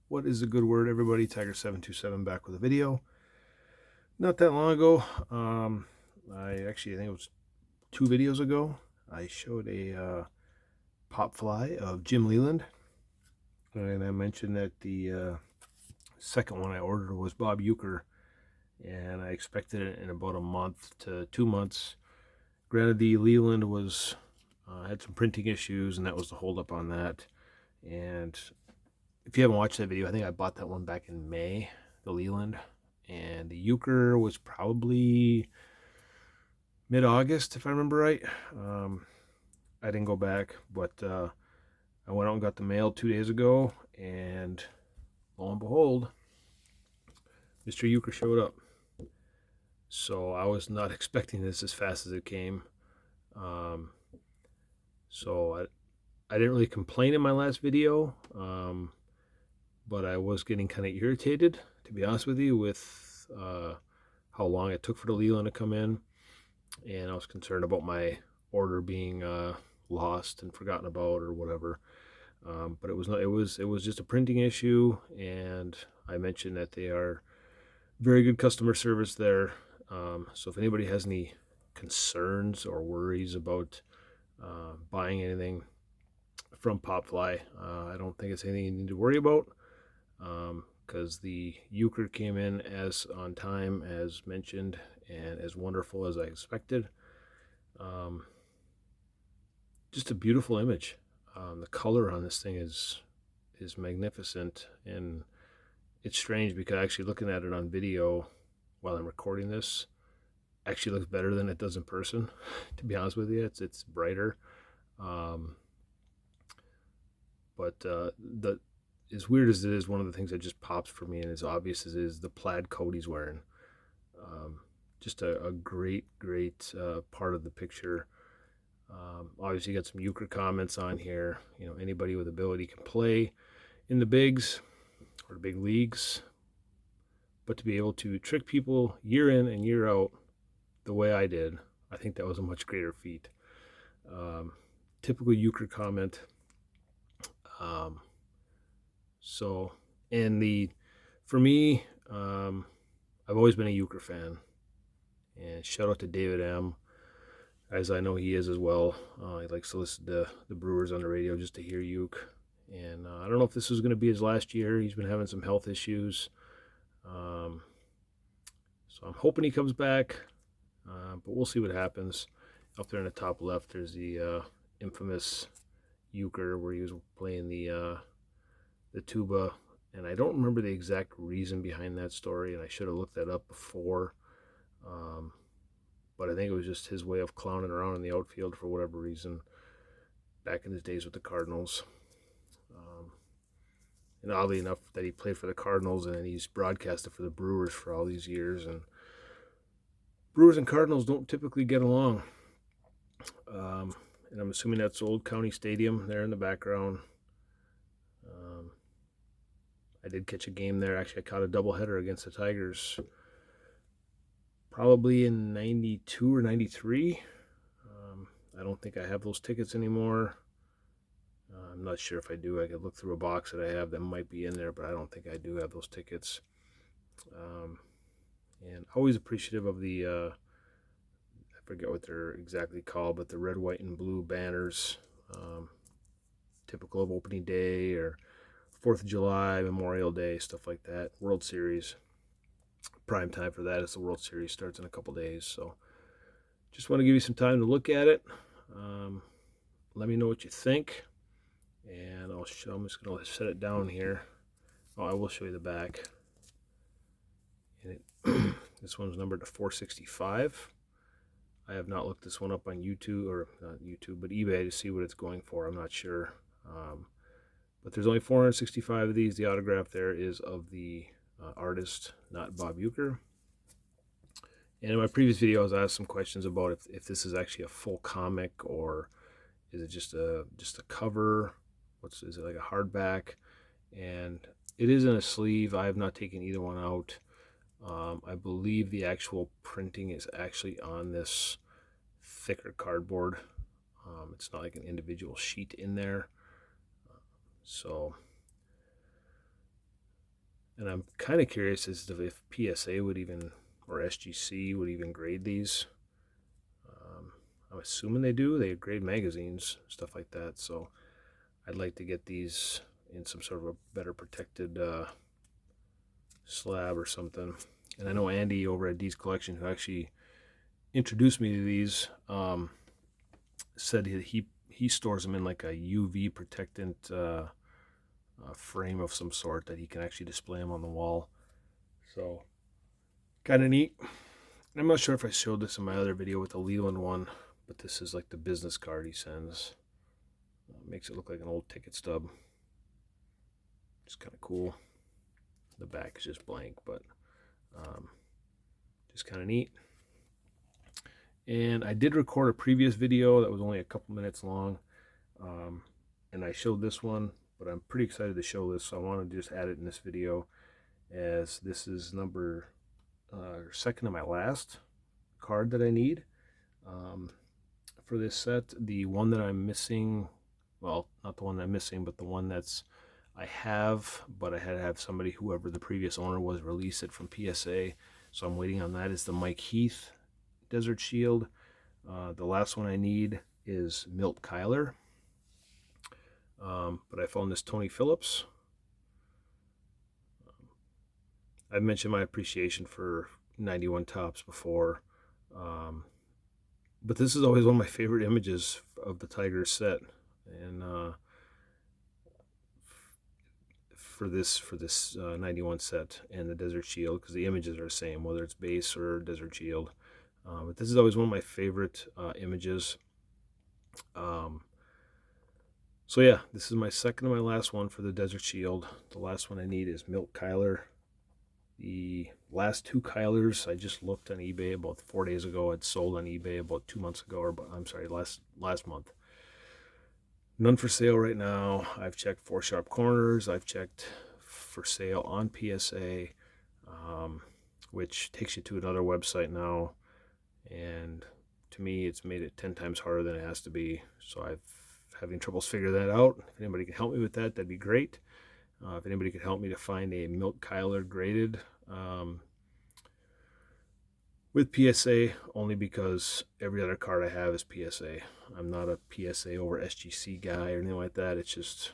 What is a good word, everybody? Tiger727 back with a video. Not that long ago, I think it was 2 videos ago, I showed a pop fly of Jim Leland, and I mentioned that the second one I ordered was Bob Euchre, and I expected it in about a month to 2 months. Granted, the Leland was had some printing issues, and that was the holdup on that. And if you haven't watched that video, I think I bought that one back in May, the Leland. And the Euchre was probably mid-August, if I remember right. I didn't go back, but I went out and got the mail 2 days ago, and lo and behold, Mr. Euchre showed up. So I was not expecting this as fast as it came. So I didn't really complain in my last video, but I was getting kind of irritated, to be honest with you, with how long it took for the Leland to come in, and I was concerned about my order being lost and forgotten about or whatever. But it was not. It was just a printing issue, and I mentioned that they are very good customer service there. So if anybody has any concerns or worries about buying anything from Popfly, I don't think it's anything you need to worry about, because the Euchre came in as on time as mentioned and as wonderful as I expected. Just a beautiful image. The color on this thing is magnificent, and it's strange because actually looking at it on video while I'm recording this actually looks better than it does in person. To be honest with you, it's brighter. But as weird as it is, one of the things that just pops for me and as obvious as is the plaid coat he's wearing. Just a great part of the picture. Obviously, you got some Euchre comments on here. You know, anybody with ability can play in the bigs or the big leagues, but to be able to trick people year in and year out the way I did, I think that was a much greater feat. Typical Euchre comment. So, and for me, I've always been a Euchre fan, and shout out to David M, as I know he is as well. He likes to listen to the Brewers on the radio just to hear Euchre. And I don't know if this was going to be his last year. He's been having some health issues. So I'm hoping he comes back, but we'll see what happens. Up there in the top left, there's the infamous Euchre where he was playing the tuba. And I don't remember the exact reason behind that story, and I should have looked that up before. But I think it was just his way of clowning around in the outfield for whatever reason back in his days with the Cardinals. And oddly enough, that he played for the Cardinals and then he's broadcasted for the Brewers for all these years. And Brewers and Cardinals don't typically get along. And I'm assuming that's Old County Stadium there in the background. I did catch a game there. Actually, I caught a doubleheader against the Tigers probably in 92 or 93. I don't think I have those tickets anymore. I'm not sure if I do. I could look through a box that I have that might be in there, but I don't think I do have those tickets. And always appreciative of the, I forget what they're exactly called, but the red, white, and blue banners, typical of opening day or 4th of July, Memorial Day, stuff like that. World Series. Prime time for that as the World Series starts in a couple days. So just want to give you some time to look at it. Let me know what you think. And I'm just going to set it down here. Oh, I will show you the back. And this one's numbered to 465. I have not looked this one up on YouTube, or not YouTube, but eBay to see what it's going for. I'm not sure. But there's only 465 of these. The autograph there is of the artist, not Bob Euchre. And in my previous video, I was asked some questions about if this is actually a full comic or is it just a cover? Is it like a hardback? And it is in a sleeve. I have not taken either one out. I believe the actual printing is actually on this thicker cardboard. It's not like an individual sheet in there. So And I'm kind of curious as to if PSA would even, or SGC would even grade these. I'm assuming they do. They grade magazines, stuff like that. So I'd like to get these in some sort of a better protected slab or something. And I know Andy over at D's Collection, who actually introduced me to these, said he stores them in like a UV protectant frame of some sort that he can actually display them on the wall. So kind of neat. I'm not sure if I showed this in my other video with the Leland one, but this is like the business card he sends. Makes it look like an old ticket stub. It's kind of cool. The back is just blank, but just kind of neat. And I did record a previous video that was only a couple minutes long, and I showed this one, but I'm pretty excited to show this, so I want to just add it in this video, as this is number second to my last card that I need for this set. The one that I'm missing, well, not the one that I'm missing, but the one that's I have, but I had to have somebody, whoever the previous owner was, release it from PSA, so I'm waiting on that, is the Mike Heath Desert Shield. The last one I need is Milt Kyler, but I found this Tony Phillips. I've mentioned my appreciation for 91 Topps before, but this is always one of my favorite images of the Tigers set, and for this 91 set and the Desert Shield, because the images are the same, whether it's base or Desert Shield. But this is always one of my favorite images. So yeah, this is my second to my last one for the Desert Shield. The last one I need is Milt Kyler. The last two Kylers I just looked on eBay about 4 days ago. I'd sold on eBay about 2 months ago, or I'm sorry, last month. None for sale right now. I've checked 4 Sharp Corners. I've checked for sale on PSA, which takes you to another website now. And to me, it's made it 10 times harder than it has to be. So I'm having troubles figuring that out. If anybody can help me with that, that'd be great. If anybody could help me to find a Milt Kyler graded with PSA, only because every other card I have is PSA. I'm not a PSA over SGC guy or anything like that. It's just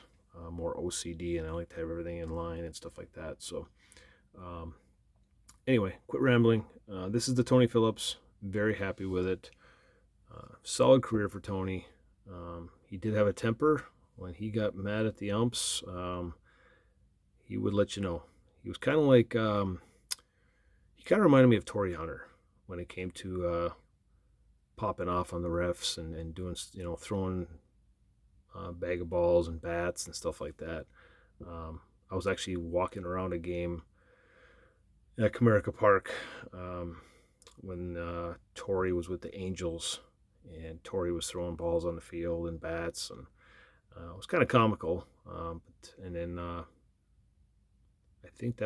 more OCD, and I like to have everything in line and stuff like that. So anyway, quit rambling. This is the Tony Phillips. Very happy with it. Solid career for Tony. He did have a temper. When he got mad at the umps, he would let you know. He was kind of like, he kind of reminded me of Torrey Hunter when it came to popping off on the refs and doing, throwing a bag of balls and bats and stuff like that. I was actually walking around a game at Comerica Park when Torrey was with the Angels, and Torrey was throwing balls on the field and bats, and it was kind of comical. And then I think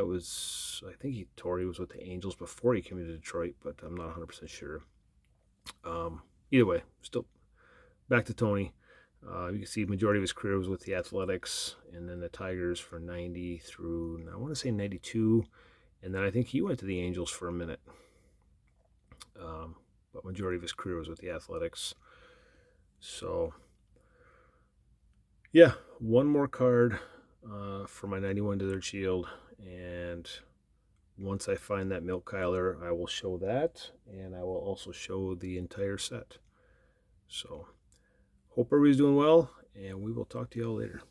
Torrey was with the Angels before he came to Detroit, but I'm not 100% sure. Either way, still back to Tony. You can see the majority of his career was with the Athletics, and then the Tigers for 90 through, I want to say 92, and then I think he went to the Angels for a minute. But majority of his career was with the Athletics. So yeah, one more card for my 91 Desert Shield, and once I find that Milt Kyler, I will show that, and I will also show the entire set. So hope everybody's doing well, and we will talk to y'all later.